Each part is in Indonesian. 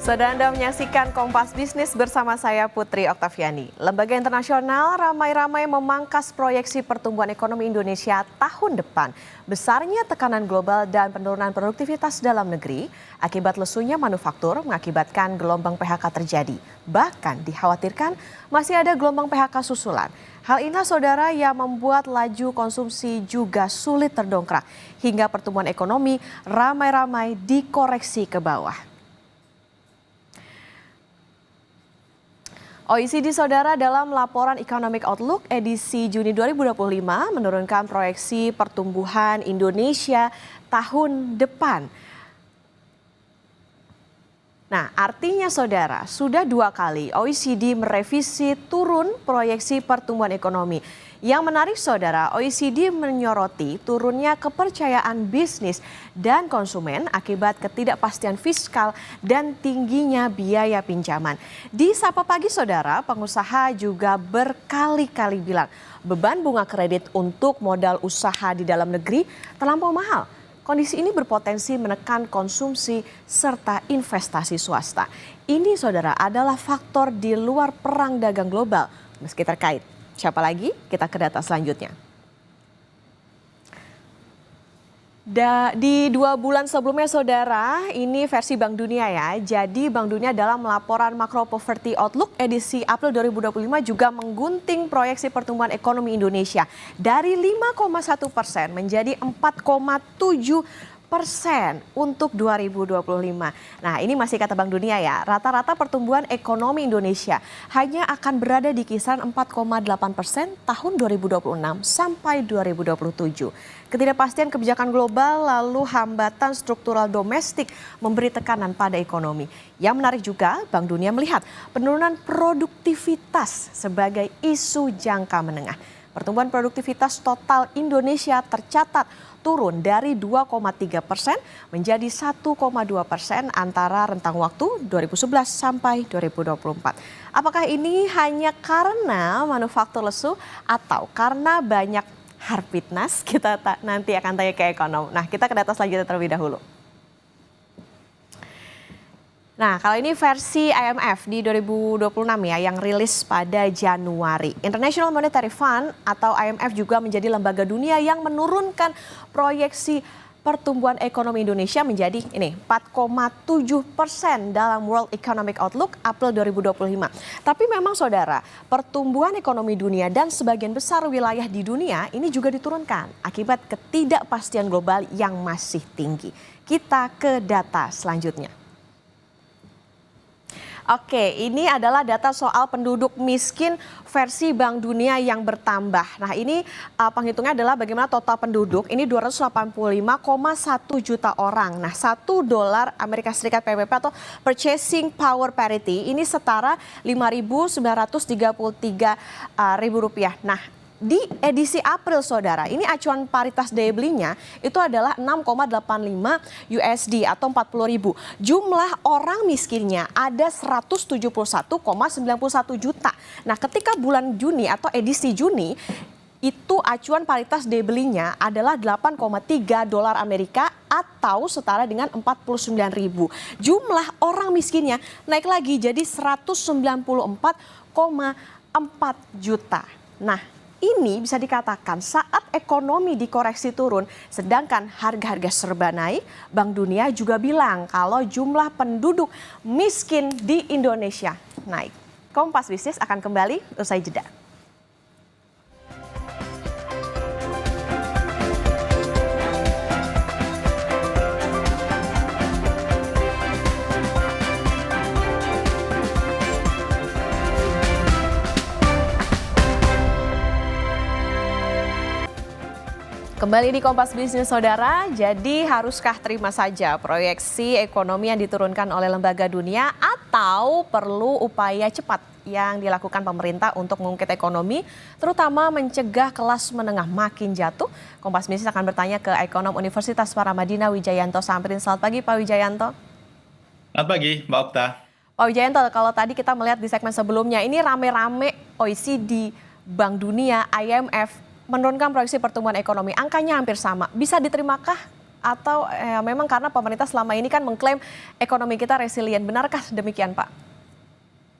Saudara Anda menyaksikan Kompas Bisnis bersama saya Putri Oktaviani. Lembaga internasional ramai-ramai memangkas proyeksi pertumbuhan ekonomi Indonesia tahun depan. Besarnya tekanan global dan penurunan produktivitas dalam negeri akibat lesunya manufaktur mengakibatkan gelombang PHK terjadi. Bahkan dikhawatirkan masih ada gelombang PHK susulan. Hal inilah saudara yang membuat laju konsumsi juga sulit terdongkrak hingga pertumbuhan ekonomi ramai-ramai dikoreksi ke bawah. OECD saudara dalam laporan Economic Outlook edisi Juni 2025 menurunkan proyeksi pertumbuhan Indonesia tahun depan. Nah, artinya saudara, sudah 2 kali OECD merevisi turun proyeksi pertumbuhan ekonomi. Yang menarik saudara, OECD menyoroti turunnya kepercayaan bisnis dan konsumen akibat ketidakpastian fiskal dan tingginya biaya pinjaman. Di Sapa Pagi saudara, pengusaha juga berkali-kali bilang beban bunga kredit untuk modal usaha di dalam negeri terlampau mahal. Kondisi ini berpotensi menekan konsumsi serta investasi swasta. Ini saudara adalah faktor di luar perang dagang global meski terkait. Siapa lagi? Kita ke data selanjutnya. Di 2 bulan sebelumnya saudara, ini versi Bank Dunia ya. Jadi Bank Dunia dalam laporan Macro Poverty Outlook edisi April 2025 juga menggunting proyeksi pertumbuhan ekonomi Indonesia dari 5,1% menjadi 4,7% untuk 2025. Nah, ini masih kata Bank Dunia ya. Rata-rata pertumbuhan ekonomi Indonesia hanya akan berada di kisaran 4,8% tahun 2026 sampai 2027. Ketidakpastian kebijakan global lalu hambatan struktural domestik memberi tekanan pada ekonomi. Yang menarik juga, Bank Dunia melihat penurunan produktivitas sebagai isu jangka menengah. Pertumbuhan produktivitas total Indonesia tercatat turun dari 2,3% menjadi 1,2% antara rentang waktu 2011 sampai 2024. Apakah ini hanya karena manufaktur lesu atau karena banyak Harpitnas? Kita nanti akan tanya ke ekonom. Nah, kita ke data selanjutnya terlebih dahulu. Nah, kalau ini versi IMF di 2026 ya yang rilis pada Januari. International Monetary Fund atau IMF juga menjadi lembaga dunia yang menurunkan proyeksi pertumbuhan ekonomi Indonesia menjadi ini 4,7% dalam World Economic Outlook April 2025. Tapi memang saudara, pertumbuhan ekonomi dunia dan sebagian besar wilayah di dunia ini juga diturunkan akibat ketidakpastian global yang masih tinggi. Kita ke data selanjutnya. Oke, ini adalah data soal penduduk miskin versi Bank Dunia yang bertambah. Nah, ini penghitungnya adalah bagaimana total penduduk. Ini 285,1 juta orang. Nah, $1 Amerika Serikat PPP atau Purchasing Power Parity ini setara Rp5.933.000. Nah, di edisi April saudara, ini acuan paritas daya belinya itu adalah 6,85 USD atau 40.000. Jumlah orang miskinnya ada 171,91 juta. Nah, ketika bulan Juni atau edisi Juni itu acuan paritas daya belinya adalah $8,3 Amerika atau setara dengan 49.000. Jumlah orang miskinnya naik lagi jadi 194,4 juta. Nah, ini bisa dikatakan saat ekonomi dikoreksi turun, sedangkan harga-harga serba naik, Bank Dunia juga bilang kalau jumlah penduduk miskin di Indonesia naik. Kompas Bisnis akan kembali usai jeda. Kembali di Kompas Bisnis saudara, jadi haruskah terima saja proyeksi ekonomi yang diturunkan oleh lembaga dunia atau perlu upaya cepat yang dilakukan pemerintah untuk mengungkit ekonomi, terutama mencegah kelas menengah makin jatuh? Kompas Bisnis akan bertanya ke ekonom Universitas Paramadina Wijayanto Sambrin. Selamat pagi Pak Wijayanto. Selamat pagi Mbak Okta. Pak Wijayanto, kalau tadi kita melihat di segmen sebelumnya, ini rame-rame OECD, Bank Dunia, IMF, menurunkan proyeksi pertumbuhan ekonomi, angkanya hampir sama. Bisa diterimakah atau memang karena pemerintah selama ini kan mengklaim ekonomi kita resilient. Benarkah demikian, Pak?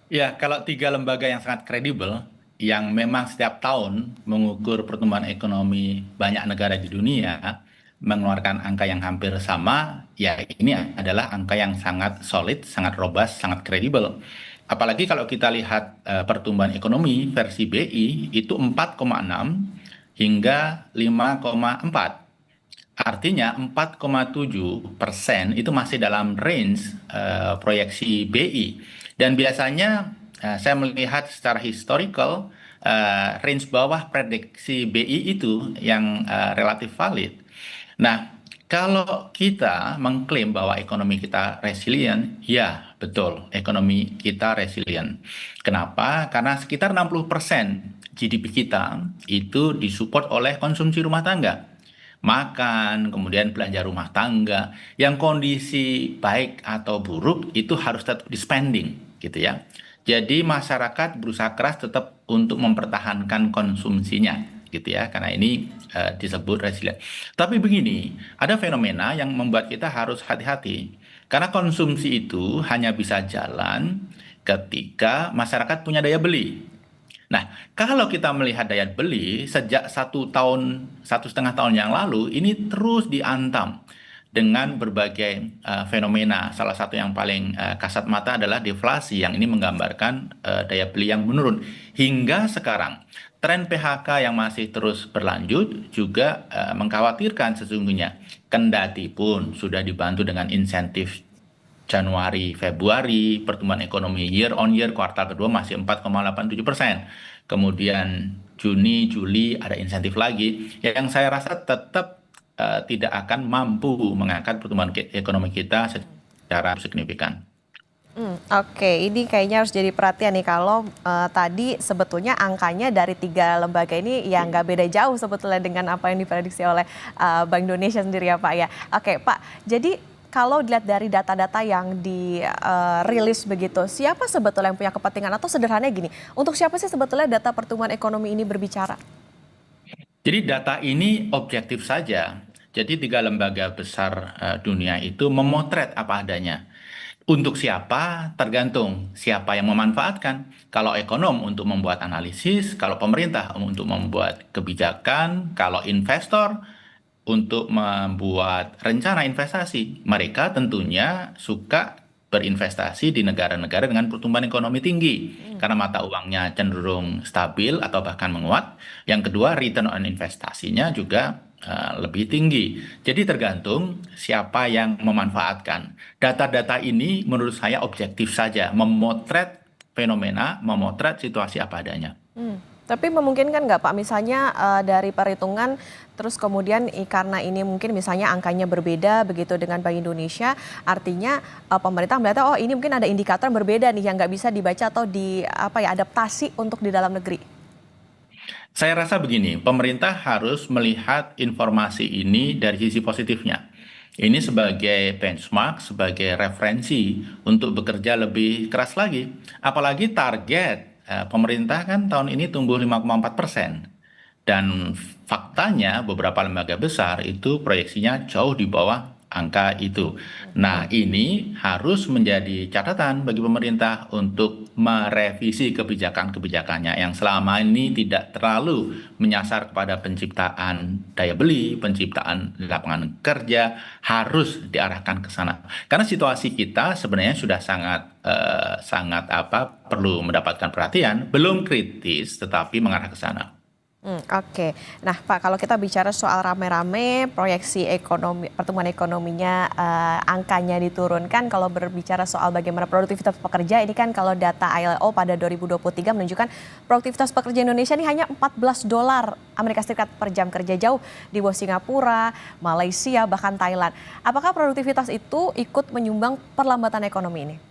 Ya, kalau tiga lembaga yang sangat kredibel, yang memang setiap tahun mengukur pertumbuhan ekonomi banyak negara di dunia, mengeluarkan angka yang hampir sama, ya ini adalah angka yang sangat solid, sangat robust, sangat kredibel. Apalagi kalau kita lihat pertumbuhan ekonomi versi BI itu 4,6 hingga 5,4. Artinya 4,7% itu masih dalam range proyeksi BI. Dan biasanya saya melihat secara historical range bawah prediksi BI itu yang relatif valid. Nah, kalau kita mengklaim bahwa ekonomi kita resilient, ya betul, ekonomi kita resilient. Kenapa? Karena sekitar 60% GDP kita itu disupport oleh konsumsi rumah tangga, makan, kemudian belanja rumah tangga, yang kondisi baik atau buruk itu harus tetap di spending, gitu ya. Jadi masyarakat berusaha keras tetap untuk mempertahankan konsumsinya, gitu ya, karena ini disebut resilient. Tapi begini, ada fenomena yang membuat kita harus hati-hati, karena konsumsi itu hanya bisa jalan ketika masyarakat punya daya beli. Nah, kalau kita melihat daya beli sejak 1 tahun, 1,5 tahun yang lalu, ini terus diantam dengan berbagai fenomena. Salah satu yang paling kasat mata adalah deflasi, yang ini menggambarkan daya beli yang menurun. Hingga sekarang, tren PHK yang masih terus berlanjut juga mengkhawatirkan sesungguhnya. Kendati pun sudah dibantu dengan insentif Januari, Februari, pertumbuhan ekonomi year on year kuartal kedua masih 4,87%. Kemudian Juni, Juli ada insentif lagi, yang saya rasa tetap tidak akan mampu mengangkat pertumbuhan ekonomi kita secara signifikan. Oke, ini kayaknya harus jadi perhatian nih kalau tadi sebetulnya angkanya dari tiga lembaga ini ya nggak beda jauh sebetulnya dengan apa yang diprediksi oleh Bank Indonesia sendiri ya Pak ya. Oke Pak, jadi kalau dilihat dari data-data yang dirilis begitu, siapa sebetulnya yang punya kepentingan atau sederhananya gini, untuk siapa sih sebetulnya data pertumbuhan ekonomi ini berbicara? Jadi data ini objektif saja. Jadi tiga lembaga besar dunia itu memotret apa adanya. Untuk siapa tergantung siapa yang memanfaatkan. Kalau ekonom untuk membuat analisis, kalau pemerintah untuk membuat kebijakan, kalau investor untuk membuat rencana investasi. Mereka tentunya suka berinvestasi di negara-negara dengan pertumbuhan ekonomi tinggi karena mata uangnya cenderung stabil atau bahkan menguat. Yang kedua, return on investasinya juga lebih tinggi. Jadi tergantung siapa yang memanfaatkan. Data-data ini menurut saya objektif saja, memotret fenomena, memotret situasi apa adanya. Tapi memungkinkan nggak Pak, misalnya dari perhitungan, terus kemudian karena ini mungkin misalnya angkanya berbeda begitu dengan Bank Indonesia, artinya pemerintah melihat oh ini mungkin ada indikator yang berbeda nih yang nggak bisa dibaca atau adaptasi untuk di dalam negeri. Saya rasa begini, pemerintah harus melihat informasi ini dari sisi positifnya. Ini sebagai benchmark, sebagai referensi untuk bekerja lebih keras lagi. Apalagi target pemerintah kan tahun ini tumbuh 5,4%. Dan faktanya beberapa lembaga besar itu proyeksinya jauh di bawah angka itu. Nah, ini harus menjadi catatan bagi pemerintah untuk merevisi kebijakan-kebijakannya yang selama ini tidak terlalu menyasar kepada penciptaan daya beli, penciptaan lapangan kerja, harus diarahkan ke sana. Karena situasi kita sebenarnya sudah sangat perlu mendapatkan perhatian, belum kritis tetapi mengarah ke sana. Oke. Nah Pak, kalau kita bicara soal rame-rame proyeksi ekonomi, pertumbuhan ekonominya angkanya diturunkan, kalau berbicara soal bagaimana produktivitas pekerja, ini kan kalau data ILO pada 2023 menunjukkan produktivitas pekerja Indonesia ini hanya $14 Amerika Serikat per jam kerja, jauh di bawah Singapura, Malaysia, bahkan Thailand. Apakah produktivitas itu ikut menyumbang perlambatan ekonomi ini?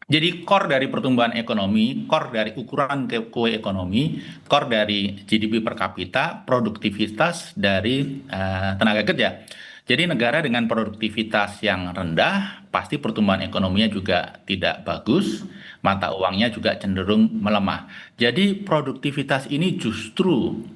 Jadi core dari pertumbuhan ekonomi, core dari ukuran kue ekonomi, core dari GDP per kapita, produktivitas dari tenaga kerja. Jadi negara dengan produktivitas yang rendah, pasti pertumbuhan ekonominya juga tidak bagus, mata uangnya juga cenderung melemah. Jadi produktivitas ini justru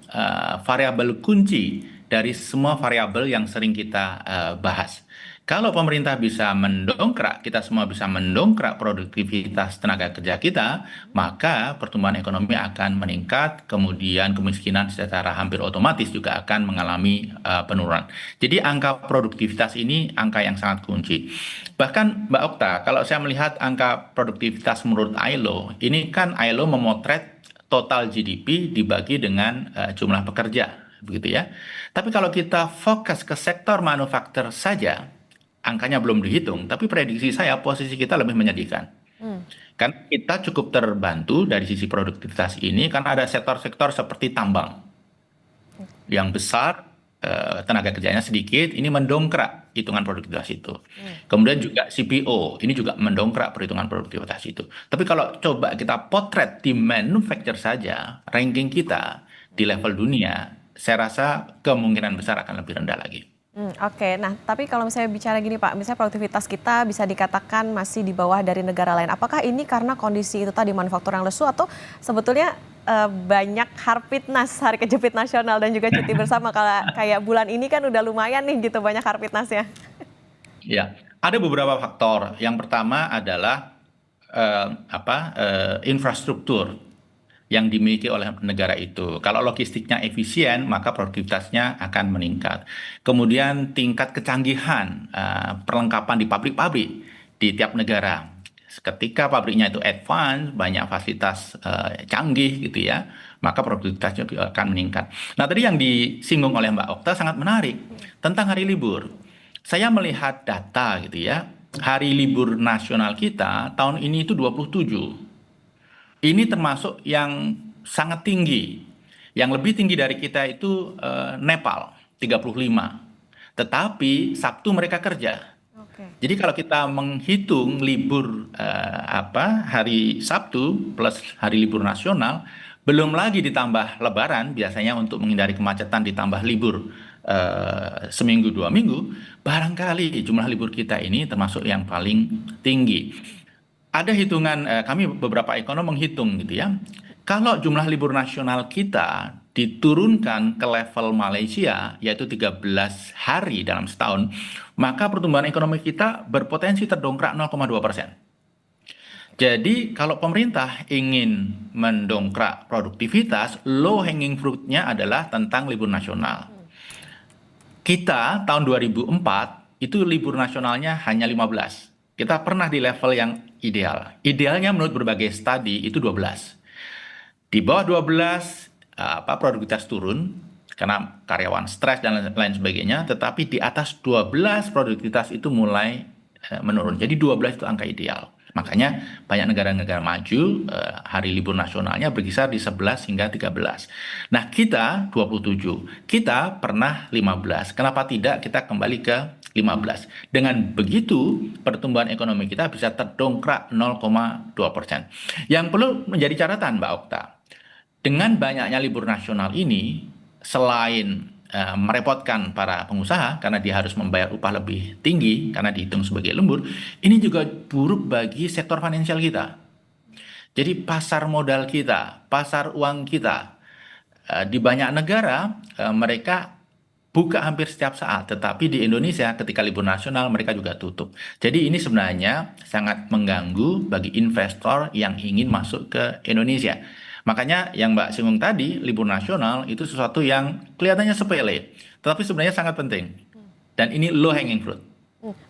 variabel kunci dari semua variabel yang sering kita bahas. Kalau pemerintah bisa mendongkrak, kita semua bisa mendongkrak produktivitas tenaga kerja kita, maka pertumbuhan ekonomi akan meningkat, kemudian kemiskinan secara hampir otomatis juga akan mengalami penurunan. Jadi angka produktivitas ini angka yang sangat kunci. Bahkan Mbak Okta, kalau saya melihat angka produktivitas menurut ILO, ini kan ILO memotret total GDP dibagi dengan jumlah pekerja, begitu ya. Tapi kalau kita fokus ke sektor manufaktur saja, angkanya belum dihitung, tapi prediksi saya posisi kita lebih menyedihkan. Hmm. Karena kita cukup terbantu dari sisi produktivitas ini karena ada sektor-sektor seperti tambang yang besar, tenaga kerjanya sedikit, ini mendongkrak hitungan produktivitas itu. Kemudian juga CPO, ini juga mendongkrak perhitungan produktivitas itu. Tapi kalau coba kita potret di manufacture saja, ranking kita di level dunia, saya rasa kemungkinan besar akan lebih rendah lagi. Oke, nah tapi kalau misalnya bicara gini Pak, misalnya produktivitas kita bisa dikatakan masih di bawah dari negara lain. Apakah ini karena kondisi itu tadi manufaktur yang lesu atau sebetulnya banyak Harpitnas, Hari Kejepit Nasional dan juga cuti bersama kalau kayak bulan ini kan udah lumayan nih gitu banyak Harpitnasnya. Ya, ada beberapa faktor. Yang pertama adalah infrastruktur yang dimiliki oleh negara itu. Kalau logistiknya efisien, maka produktivitasnya akan meningkat. Kemudian tingkat kecanggihan perlengkapan di pabrik-pabrik di tiap negara. Ketika pabriknya itu advance, banyak fasilitas canggih gitu ya, maka produktivitasnya juga akan meningkat. Nah, tadi yang disinggung oleh Mbak Okta sangat menarik tentang hari libur. Saya melihat data gitu ya, hari libur nasional kita tahun ini itu 27. Ini termasuk yang sangat tinggi. Yang lebih tinggi dari kita itu Nepal, 35. Tetapi Sabtu mereka kerja. Oke. Jadi kalau kita menghitung libur hari Sabtu plus hari libur nasional, belum lagi ditambah Lebaran, biasanya untuk menghindari kemacetan ditambah libur seminggu 2 minggu, barangkali jumlah libur kita ini termasuk yang paling tinggi. Ada hitungan, kami beberapa ekonom menghitung gitu ya. Kalau jumlah libur nasional kita diturunkan ke level Malaysia, yaitu 13 hari dalam setahun, maka pertumbuhan ekonomi kita berpotensi terdongkrak 0,2%. Jadi kalau pemerintah ingin mendongkrak produktivitas, low hanging fruit-nya adalah tentang libur nasional. Kita tahun 2004 itu libur nasionalnya hanya 15. Kita pernah di level yang ideal. Idealnya menurut berbagai studi itu 12. Di bawah 12 produktivitas turun karena karyawan stres dan lain sebagainya, tetapi di atas 12 produktivitas itu mulai menurun. Jadi 12 itu angka ideal. Makanya banyak negara-negara maju hari libur nasionalnya berkisar di 11 hingga 13. Nah, kita 27. Kita pernah 15. Kenapa tidak kita kembali ke 15? Dengan begitu pertumbuhan ekonomi kita bisa terdongkrak 0,2%. Yang perlu menjadi catatan Mbak Okta, dengan banyaknya libur nasional ini, selain merepotkan para pengusaha karena dia harus membayar upah lebih tinggi karena dihitung sebagai lembur, ini juga buruk bagi sektor finansial kita. Jadi pasar modal kita, pasar uang kita, di banyak negara mereka buka hampir setiap saat, tetapi di Indonesia ketika libur nasional mereka juga tutup. Jadi ini sebenarnya sangat mengganggu bagi investor yang ingin masuk ke Indonesia. Makanya yang Mbak singgung tadi, libur nasional itu sesuatu yang kelihatannya sepele, tetapi sebenarnya sangat penting. Dan ini low hanging fruit.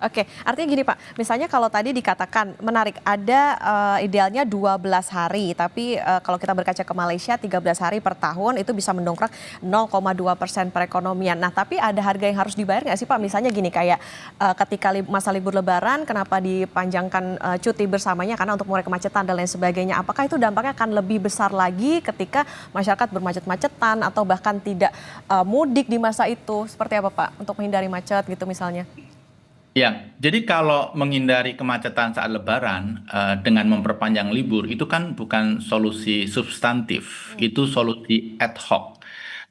Oke, artinya gini Pak, misalnya kalau tadi dikatakan menarik ada idealnya 12 hari, tapi kalau kita berkaca ke Malaysia 13 hari per tahun itu bisa mendongkrak 0,2% perekonomian. Nah tapi ada harga yang harus dibayar nggak sih Pak? Misalnya gini kayak ketika masa libur lebaran kenapa dipanjangkan cuti bersamanya karena untuk mengurai kemacetan dan lain sebagainya. Apakah itu dampaknya akan lebih besar lagi ketika masyarakat bermacet-macetan atau bahkan tidak mudik di masa itu? Seperti apa Pak untuk menghindari macet gitu misalnya? Ya, jadi kalau menghindari kemacetan saat Lebaran dengan memperpanjang libur itu kan bukan solusi substantif, itu solusi ad hoc.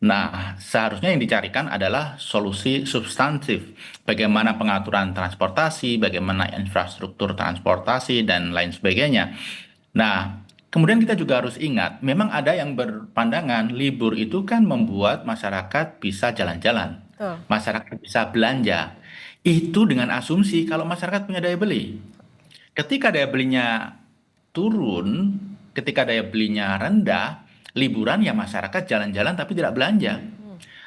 Nah, seharusnya yang dicarikan adalah solusi substantif. Bagaimana pengaturan transportasi, bagaimana infrastruktur transportasi, dan lain sebagainya. Nah, Kemudian kita juga harus ingat, memang ada yang berpandangan libur itu kan membuat masyarakat bisa jalan-jalan, Betul. masyarakat bisa belanja. Itu dengan asumsi kalau masyarakat punya daya beli. Ketika daya belinya turun, ketika daya belinya rendah, liburan ya masyarakat jalan-jalan tapi tidak belanja.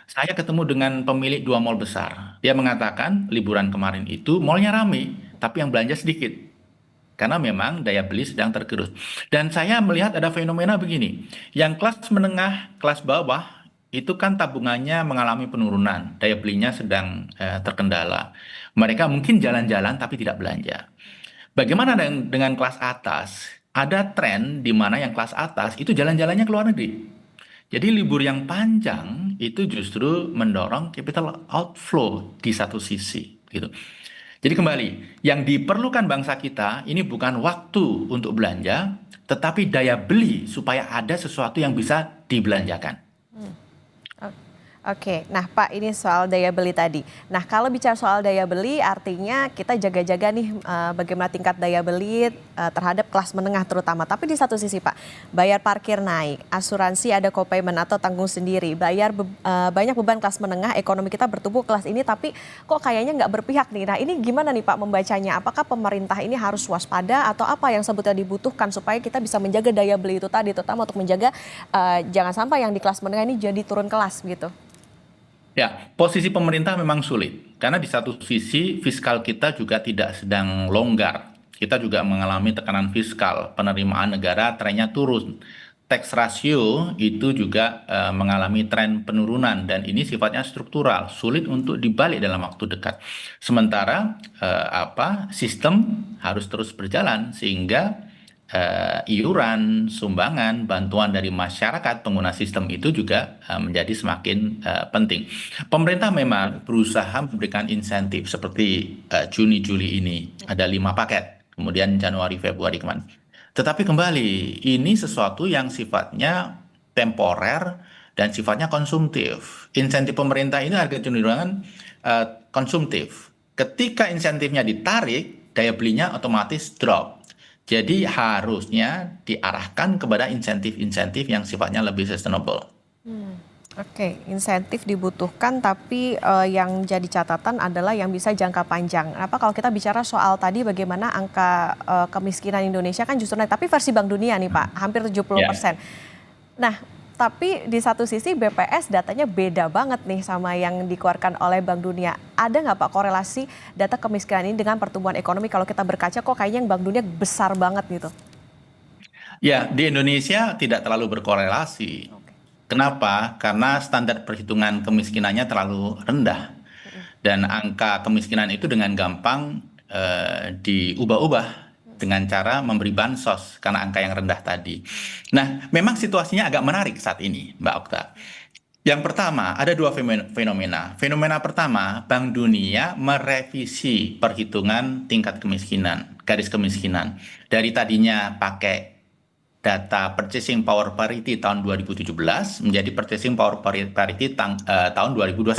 Saya ketemu dengan pemilik dua mall besar. Dia mengatakan liburan kemarin itu mallnya rame, tapi yang belanja sedikit. Karena memang daya beli sedang tergerus. Dan saya melihat ada fenomena begini. Yang kelas menengah, kelas bawah, itu kan tabungannya mengalami penurunan. Daya belinya sedang terkendala. Mereka mungkin jalan-jalan tapi tidak belanja. Bagaimana dengan kelas atas? Ada tren di mana yang kelas atas itu jalan-jalannya ke luar negeri. Jadi libur yang panjang itu justru mendorong capital outflow di satu sisi, gitu. Jadi kembali, yang diperlukan bangsa kita ini bukan waktu untuk belanja, tetapi daya beli supaya ada sesuatu yang bisa dibelanjakan. Oke, nah Pak, ini soal daya beli tadi. Nah, kalau bicara soal daya beli, artinya kita jaga-jaga nih bagaimana tingkat daya beli terhadap kelas menengah terutama. Tapi di satu sisi Pak, bayar parkir naik, asuransi ada co-payment atau tanggung sendiri, banyak beban kelas menengah, ekonomi kita bertumbuh kelas ini, tapi kok kayaknya nggak berpihak nih. Nah, ini gimana nih Pak membacanya? Apakah pemerintah ini harus waspada atau apa yang sebetulnya dibutuhkan supaya kita bisa menjaga daya beli itu tadi, terutama untuk menjaga jangan sampai yang di kelas menengah ini jadi turun kelas gitu. Ya, posisi pemerintah memang sulit karena di satu sisi fiskal kita juga tidak sedang longgar. Kita juga mengalami tekanan fiskal, penerimaan negara trennya turun. Tax ratio itu juga mengalami tren penurunan dan ini sifatnya struktural, sulit untuk dibalik dalam waktu dekat. Sementara sistem harus terus berjalan sehingga iuran, sumbangan, bantuan dari masyarakat pengguna sistem itu juga menjadi semakin penting. Pemerintah memang berusaha memberikan insentif seperti Juni-Juli ini ada 5 paket, kemudian Januari, Februari kemarin. Tetapi kembali, ini sesuatu yang sifatnya temporer dan sifatnya konsumtif. Insentif pemerintah ini harga cenderungan konsumtif. Ketika insentifnya ditarik, daya belinya otomatis drop. Jadi harusnya diarahkan kepada insentif-insentif yang sifatnya lebih sustainable. Oke, insentif dibutuhkan tapi yang jadi catatan adalah yang bisa jangka panjang. Apa kalau kita bicara soal tadi bagaimana angka kemiskinan Indonesia kan justru naik, tapi versi Bank Dunia nih Pak, hampir 70%. Nah, tapi di satu sisi BPS datanya beda banget nih sama yang dikeluarkan oleh Bank Dunia. Ada nggak Pak korelasi data kemiskinan ini dengan pertumbuhan ekonomi kalau kita berkaca kok kayaknya yang Bank Dunia besar banget gitu? Ya, di Indonesia tidak terlalu berkorelasi. Kenapa? Karena standar perhitungan kemiskinannya terlalu rendah. Dan angka kemiskinan itu dengan gampang diubah-ubah dengan cara memberi bansos karena angka yang rendah tadi. Nah, memang situasinya agak menarik saat ini, Mbak Okta. Yang pertama, ada dua fenomena. Fenomena pertama, Bank Dunia merevisi perhitungan tingkat kemiskinan, garis kemiskinan. Dari tadinya pakai data purchasing power parity tahun 2017 menjadi purchasing power parity tahun 2021.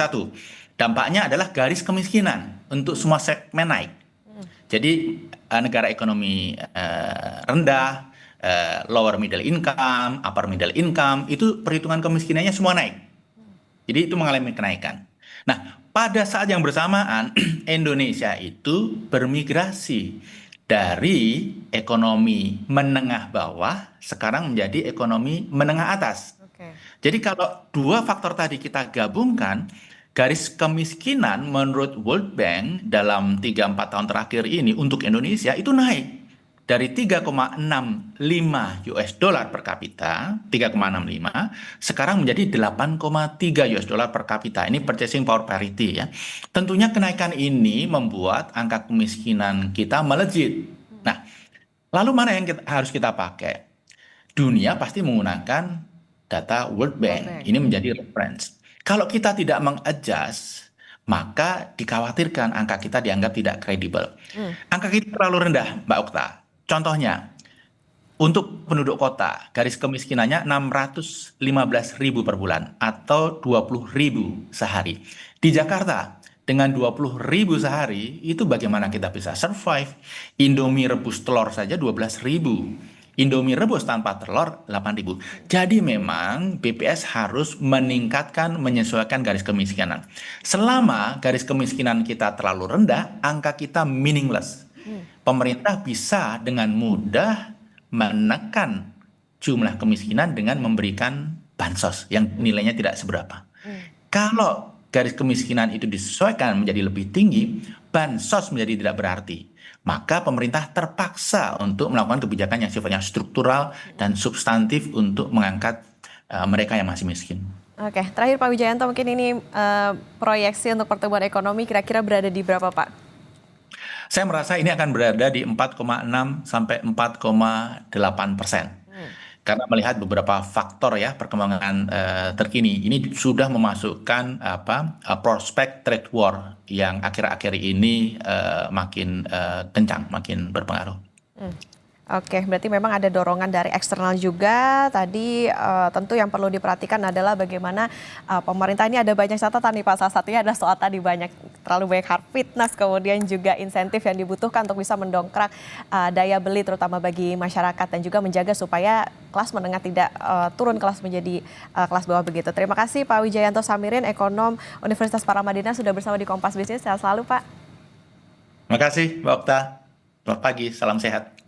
Dampaknya adalah garis kemiskinan untuk semua segmen naik. Jadi negara ekonomi rendah, lower middle income, upper middle income, itu perhitungan kemiskinannya semua naik. Jadi itu mengalami kenaikan. Nah, pada saat yang bersamaan Indonesia itu bermigrasi dari ekonomi menengah bawah sekarang menjadi ekonomi menengah atas. Jadi kalau dua faktor tadi kita gabungkan, garis kemiskinan menurut World Bank dalam 3-4 tahun terakhir ini untuk Indonesia itu naik dari 3,65 US dollar per kapita, 3,65, sekarang menjadi 8,3 US dollar per kapita. Ini purchasing power parity ya. Tentunya kenaikan ini membuat angka kemiskinan kita melejit. Nah, lalu mana yang harus kita pakai? Dunia pasti menggunakan data World Bank. Ini menjadi reference. Kalau kita tidak mengadjust, maka dikhawatirkan angka kita dianggap tidak kredibel. Angka kita terlalu rendah, Mbak Okta. Contohnya, untuk penduduk kota, garis kemiskinannya 615.000 per bulan atau 20.000 sehari. Di Jakarta, dengan 20.000 sehari, itu bagaimana kita bisa survive? Indomie rebus telur saja 12.000. Indomie rebus tanpa telur 8.000. Jadi memang BPS harus meningkatkan, menyesuaikan garis kemiskinan. Selama garis kemiskinan kita terlalu rendah, angka kita meaningless. Pemerintah bisa dengan mudah menekan jumlah kemiskinan dengan memberikan bansos yang nilainya tidak seberapa. Kalau garis kemiskinan itu disesuaikan menjadi lebih tinggi, bansos menjadi tidak berarti. Maka pemerintah terpaksa untuk melakukan kebijakan yang sifatnya struktural dan substantif untuk mengangkat mereka yang masih miskin. Oke, terakhir Pak Wijayanto, mungkin ini proyeksi untuk pertumbuhan ekonomi kira-kira berada di berapa, Pak? Saya merasa ini akan berada di 4,6 sampai 4,8%. Karena melihat beberapa faktor ya perkembangan terkini, ini sudah memasukkan prospek trade war yang akhir-akhir ini makin kencang, makin berpengaruh. Oke, berarti memang ada dorongan dari eksternal juga. Tadi tentu yang perlu diperhatikan adalah bagaimana pemerintah ini ada banyak catatan nih Pak. Salah satunya adalah soal tadi terlalu banyak hard fitness, kemudian juga insentif yang dibutuhkan untuk bisa mendongkrak daya beli terutama bagi masyarakat dan juga menjaga supaya kelas menengah tidak turun kelas menjadi kelas bawah begitu. Terima kasih Pak Wijayanto Samirin, ekonom Universitas Paramadina sudah bersama di Kompas Bisnis. Sehat selalu Pak. Terima kasih Mbak Okta. Selamat pagi, salam sehat.